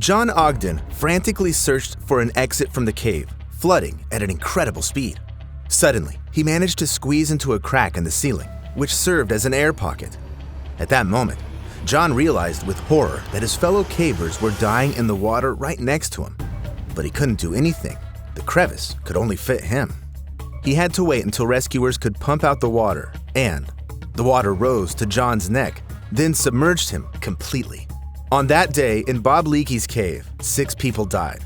John Ogden frantically searched for an exit from the cave, flooding at an incredible speed. Suddenly, he managed to squeeze into a crack in the ceiling, which served as an air pocket. At that moment, John realized with horror that his fellow cavers were dying in the water right next to him. But he couldn't do anything. The crevice could only fit him. He had to wait until rescuers could pump out the water, and the water rose to John's neck, then submerged him completely. On that day in Bob Leakey's cave, 6 people died.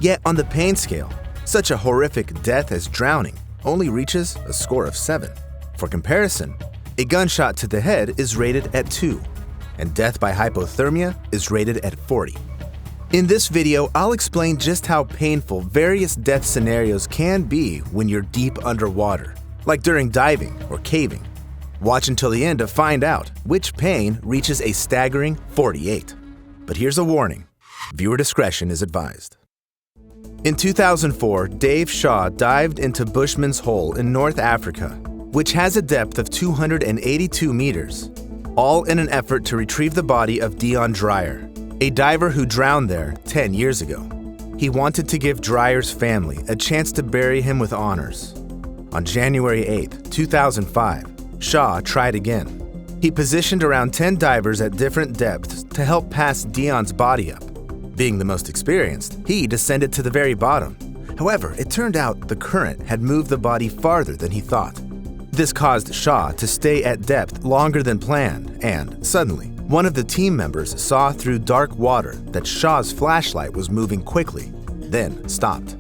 Yet on the pain scale, such a horrific death as drowning only reaches a score of 7. For comparison, a gunshot to the head is rated at 2, and death by hypothermia is rated at 40. In this video, I'll explain just how painful various death scenarios can be when you're deep underwater, like during diving or caving. Watch until the end to find out which pain reaches a staggering 48. But here's a warning: viewer discretion is advised. In 2004, Dave Shaw dived into Bushman's Hole in North Africa, which has a depth of 282 meters, all in an effort to retrieve the body of Dion Dreyer, a diver who drowned there 10 years ago. He wanted to give Dreyer's family a chance to bury him with honors. On January 8, 2005, Shaw tried again. He positioned around 10 divers at different depths to help pass Dion's body up. Being the most experienced, he descended to the very bottom. However, it turned out the current had moved the body farther than he thought. This caused Shaw to stay at depth longer than planned, and suddenly, one of the team members saw through dark water that Shaw's flashlight was moving quickly, then stopped.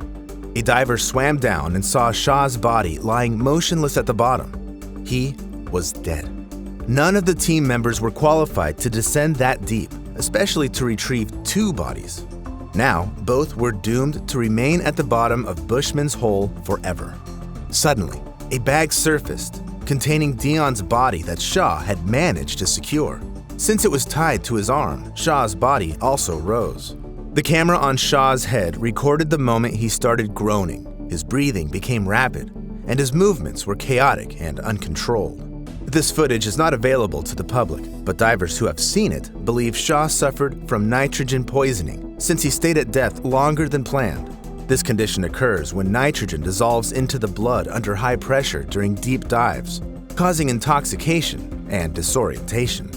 A diver swam down and saw Shaw's body lying motionless at the bottom. He was dead. None of the team members were qualified to descend that deep, especially to retrieve 2 bodies. Now, both were doomed to remain at the bottom of Bushman's Hole forever. Suddenly, a bag surfaced containing Dion's body that Shaw had managed to secure. Since it was tied to his arm, Shaw's body also rose. The camera on Shaw's head recorded the moment he started groaning. His breathing became rapid, and his movements were chaotic and uncontrolled. This footage is not available to the public, but divers who have seen it believe Shaw suffered from nitrogen poisoning since he stayed at depth longer than planned. This condition occurs when nitrogen dissolves into the blood under high pressure during deep dives, causing intoxication and disorientation.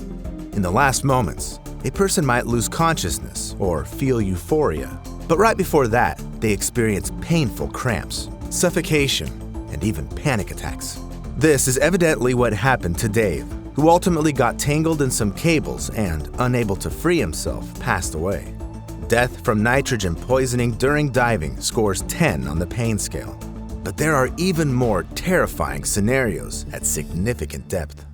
In the last moments, a person might lose consciousness or feel euphoria, but right before that, they experience painful cramps, suffocation, and even panic attacks. This is evidently what happened to Dave, who ultimately got tangled in some cables and, unable to free himself, passed away. Death from nitrogen poisoning during diving scores 10 on the pain scale. But there are even more terrifying scenarios at significant depth.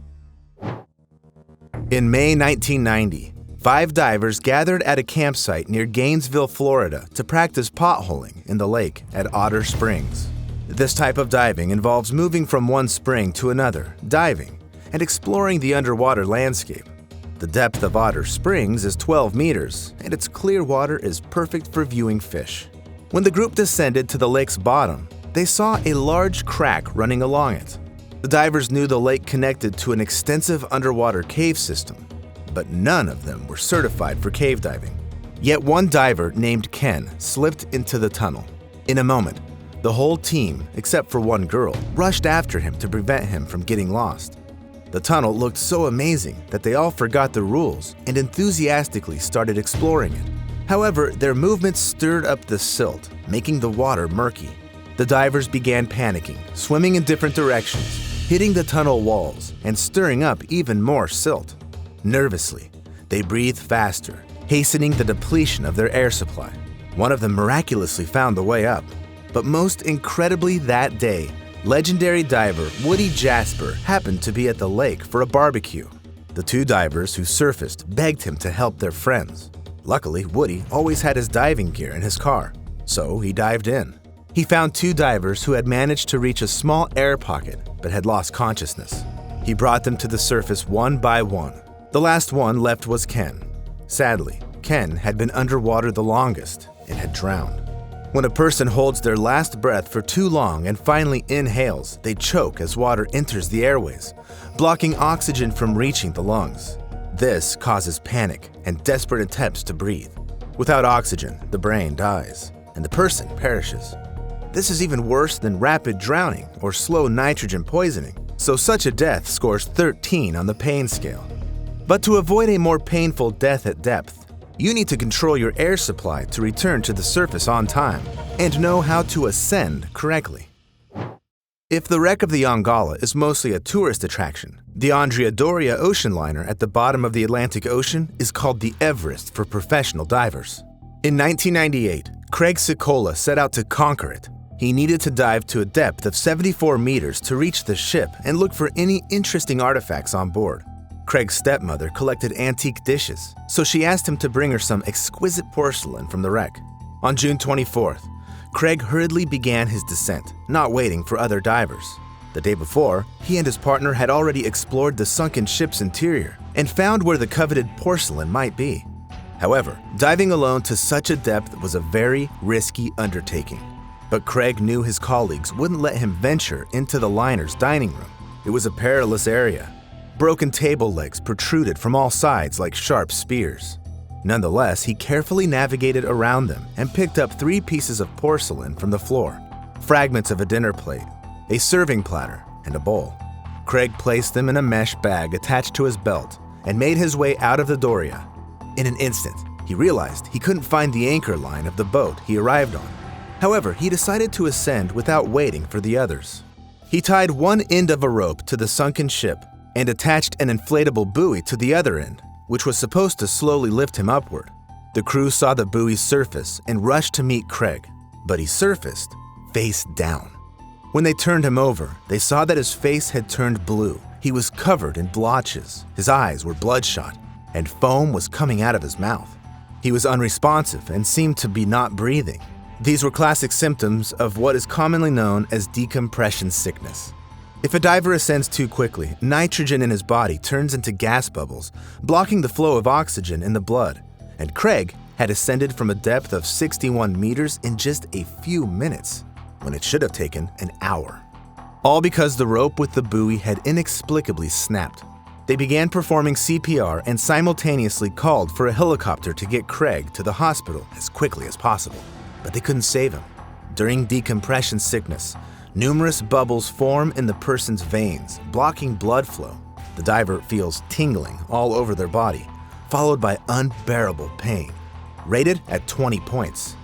In May 1990, 5 divers gathered at a campsite near Gainesville, Florida to practice potholing in the lake at Otter Springs. This type of diving involves moving from one spring to another, diving, and exploring the underwater landscape. The depth of Otter Springs is 12 meters, and its clear water is perfect for viewing fish. When the group descended to the lake's bottom, they saw a large crack running along it. The divers knew the lake connected to an extensive underwater cave system, but none of them were certified for cave diving. Yet one diver named Ken slipped into the tunnel. In a moment, the whole team, except for one girl, rushed after him to prevent him from getting lost. The tunnel looked so amazing that they all forgot the rules and enthusiastically started exploring it. However, their movements stirred up the silt, making the water murky. The divers began panicking, swimming in different directions, hitting the tunnel walls, and stirring up even more silt. Nervously, they breathed faster, hastening the depletion of their air supply. One of them miraculously found the way up. But most incredibly that day, legendary diver Woody Jasper happened to be at the lake for a barbecue. The 2 divers who surfaced begged him to help their friends. Luckily, Woody always had his diving gear in his car, so he dived in. He found 2 divers who had managed to reach a small air pocket but had lost consciousness. He brought them to the surface one by one. The last one left was Ken. Sadly, Ken had been underwater the longest and had drowned. When a person holds their last breath for too long and finally inhales, they choke as water enters the airways, blocking oxygen from reaching the lungs. This causes panic and desperate attempts to breathe. Without oxygen, the brain dies, and the person perishes. This is even worse than rapid drowning or slow nitrogen poisoning, so such a death scores 13 on the pain scale. But to avoid a more painful death at depth, you need to control your air supply to return to the surface on time and know how to ascend correctly. If the wreck of the Yongala is mostly a tourist attraction, the Andrea Doria ocean liner at the bottom of the Atlantic Ocean is called the Everest for professional divers. In 1998, Craig Sikola set out to conquer it. He needed to dive to a depth of 74 meters to reach the ship and look for any interesting artifacts on board. Craig's stepmother collected antique dishes, so she asked him to bring her some exquisite porcelain from the wreck. On June 24th, Craig hurriedly began his descent, not waiting for other divers. The day before, he and his partner had already explored the sunken ship's interior and found where the coveted porcelain might be. However, diving alone to such a depth was a very risky undertaking. But Craig knew his colleagues wouldn't let him venture into the liner's dining room. It was a perilous area. Broken table legs protruded from all sides like sharp spears. Nonetheless, he carefully navigated around them and picked up 3 pieces of porcelain from the floor, fragments of a dinner plate, a serving platter, and a bowl. Craig placed them in a mesh bag attached to his belt and made his way out of the Doria. In an instant, he realized he couldn't find the anchor line of the boat he arrived on. However, he decided to ascend without waiting for the others. He tied one end of a rope to the sunken ship and attached an inflatable buoy to the other end, which was supposed to slowly lift him upward. The crew saw the buoy surface and rushed to meet Craig, but he surfaced face down. When they turned him over, they saw that his face had turned blue. He was covered in blotches, his eyes were bloodshot, and foam was coming out of his mouth. He was unresponsive and seemed to be not breathing. These were classic symptoms of what is commonly known as decompression sickness. If a diver ascends too quickly, nitrogen in his body turns into gas bubbles, blocking the flow of oxygen in the blood, and Craig had ascended from a depth of 61 meters in just a few minutes, when it should have taken an hour. All because the rope with the buoy had inexplicably snapped. They began performing CPR and simultaneously called for a helicopter to get Craig to the hospital as quickly as possible, but they couldn't save him. During decompression sickness, numerous bubbles form in the person's veins, blocking blood flow. The diver feels tingling all over their body, followed by unbearable pain, rated at 20 points.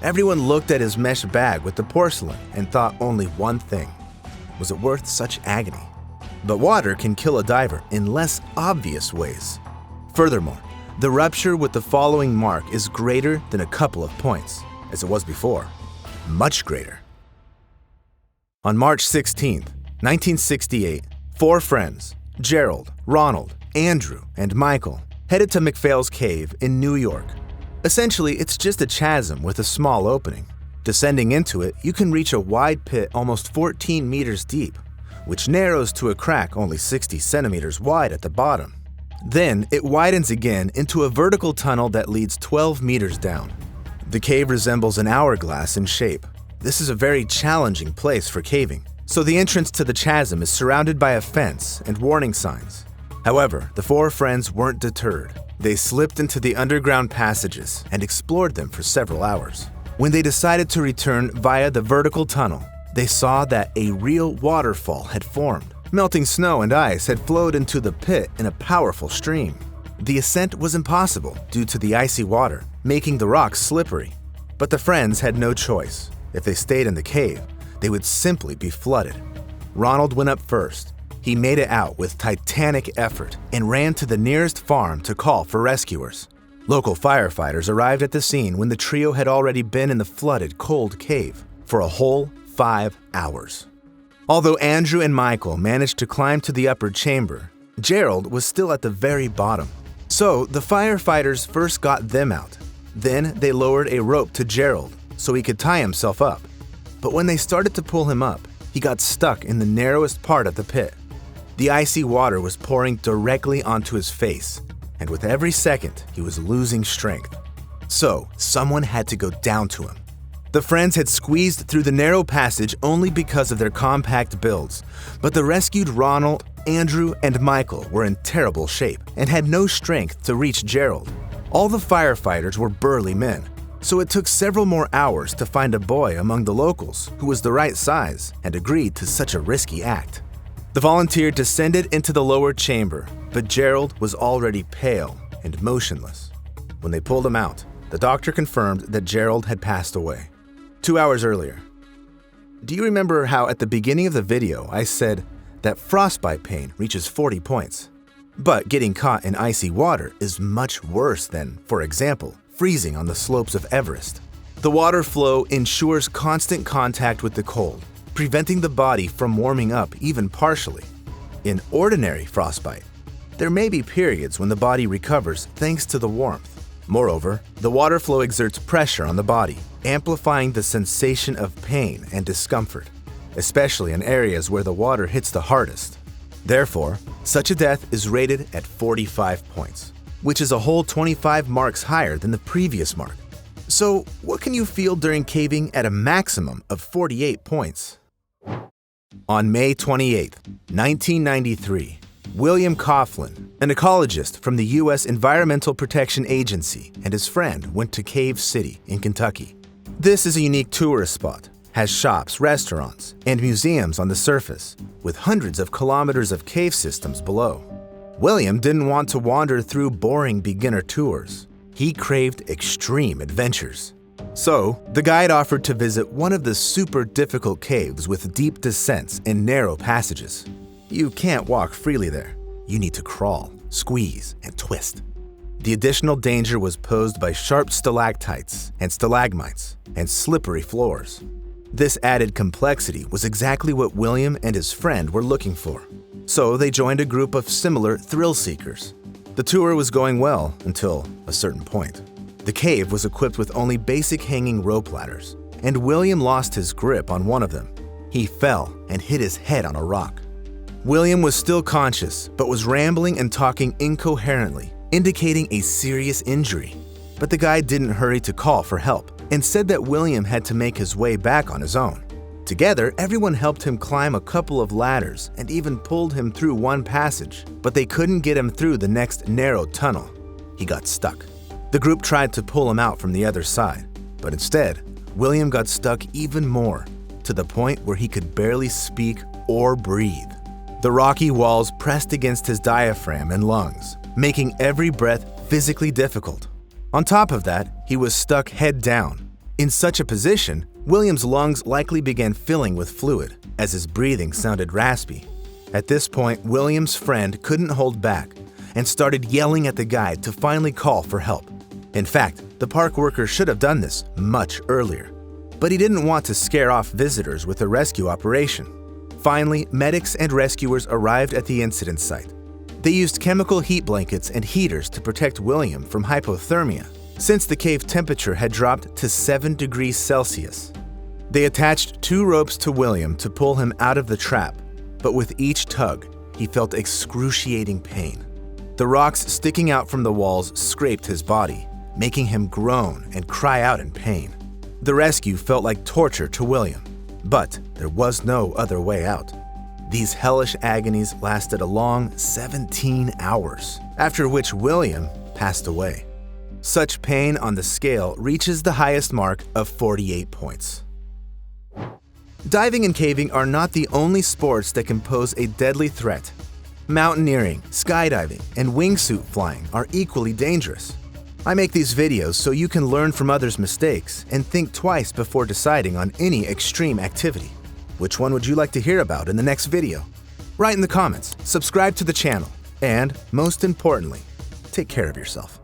Everyone looked at his mesh bag with the porcelain and thought only one thing: was it worth such agony? But water can kill a diver in less obvious ways. Furthermore, the rupture with the following mark is greater than a couple of points, as it was before, much greater. On March 16, 1968, 4 friends, Gerald, Ronald, Andrew, and Michael, headed to McPhail's Cave in New York. Essentially, it's just a chasm with a small opening. Descending into it, you can reach a wide pit almost 14 meters deep, which narrows to a crack only 60 centimeters wide at the bottom. Then, it widens again into a vertical tunnel that leads 12 meters down. The cave resembles an hourglass in shape. This is a very challenging place for caving, so the entrance to the chasm is surrounded by a fence and warning signs. However, the 4 friends weren't deterred. They slipped into the underground passages and explored them for several hours. When they decided to return via the vertical tunnel, they saw that a real waterfall had formed. Melting snow and ice had flowed into the pit in a powerful stream. The ascent was impossible due to the icy water, making the rocks slippery. But the friends had no choice. If they stayed in the cave, they would simply be flooded. Ronald went up first. He made it out with titanic effort and ran to the nearest farm to call for rescuers. Local firefighters arrived at the scene when the trio had already been in the flooded, cold cave for a whole 5 hours. Although Andrew and Michael managed to climb to the upper chamber, Gerald was still at the very bottom. So the firefighters first got them out. Then they lowered a rope to Gerald so he could tie himself up. But when they started to pull him up, he got stuck in the narrowest part of the pit. The icy water was pouring directly onto his face, and with every second, he was losing strength. So someone had to go down to him. The friends had squeezed through the narrow passage only because of their compact builds, but the rescued Ronald, Andrew, and Michael were in terrible shape and had no strength to reach Gerald. All the firefighters were burly men, so it took several more hours to find a boy among the locals who was the right size and agreed to such a risky act. The volunteer descended into the lower chamber, but Gerald was already pale and motionless. When they pulled him out, the doctor confirmed that Gerald had passed away 2 hours earlier. Do you remember how at the beginning of the video I said that frostbite pain reaches 40 points? But getting caught in icy water is much worse than, for example, freezing on the slopes of Everest. The water flow ensures constant contact with the cold, preventing the body from warming up even partially. In ordinary frostbite, there may be periods when the body recovers thanks to the warmth. Moreover, the water flow exerts pressure on the body, amplifying the sensation of pain and discomfort, especially in areas where the water hits the hardest. Therefore, such a death is rated at 45 points, which is a whole 25 marks higher than the previous mark. So, what can you feel during caving at a maximum of 48 points? On May 28, 1993, William Coughlin, an ecologist from the U.S. Environmental Protection Agency, and his friend went to Cave City in Kentucky. This is a unique tourist spot, has shops, restaurants, and museums on the surface, with hundreds of kilometers of cave systems below. William didn't want to wander through boring beginner tours. He craved extreme adventures. So, the guide offered to visit one of the super difficult caves with deep descents and narrow passages. You can't walk freely there. You need to crawl, squeeze, and twist. The additional danger was posed by sharp stalactites and stalagmites and slippery floors. This added complexity was exactly what William and his friend were looking for. So they joined a group of similar thrill seekers. The tour was going well until a certain point. The cave was equipped with only basic hanging rope ladders, and William lost his grip on one of them. He fell and hit his head on a rock. William was still conscious, but was rambling and talking incoherently, indicating a serious injury. But the guide didn't hurry to call for help and said that William had to make his way back on his own. Together, everyone helped him climb a couple of ladders and even pulled him through one passage, but they couldn't get him through the next narrow tunnel. He got stuck. The group tried to pull him out from the other side, but instead, William got stuck even more, to the point where he could barely speak or breathe. The rocky walls pressed against his diaphragm and lungs, making every breath physically difficult. On top of that, he was stuck head down. In such a position, William's lungs likely began filling with fluid, as his breathing sounded raspy. At this point, William's friend couldn't hold back and started yelling at the guide to finally call for help. In fact, the park worker should have done this much earlier, but he didn't want to scare off visitors with a rescue operation. Finally, medics and rescuers arrived at the incident site. They used chemical heat blankets and heaters to protect William from hypothermia, since the cave temperature had dropped to 7 degrees Celsius. They attached 2 ropes to William to pull him out of the trap, but with each tug, he felt excruciating pain. The rocks sticking out from the walls scraped his body, making him groan and cry out in pain. The rescue felt like torture to William, but there was no other way out. These hellish agonies lasted a long 17 hours, after which William passed away. Such pain on the scale reaches the highest mark of 48 points. Diving and caving are not the only sports that can pose a deadly threat. Mountaineering, skydiving, and wingsuit flying are equally dangerous. I make these videos so you can learn from others' mistakes and think twice before deciding on any extreme activity. Which one would you like to hear about in the next video? Write in the comments, subscribe to the channel, and most importantly, take care of yourself.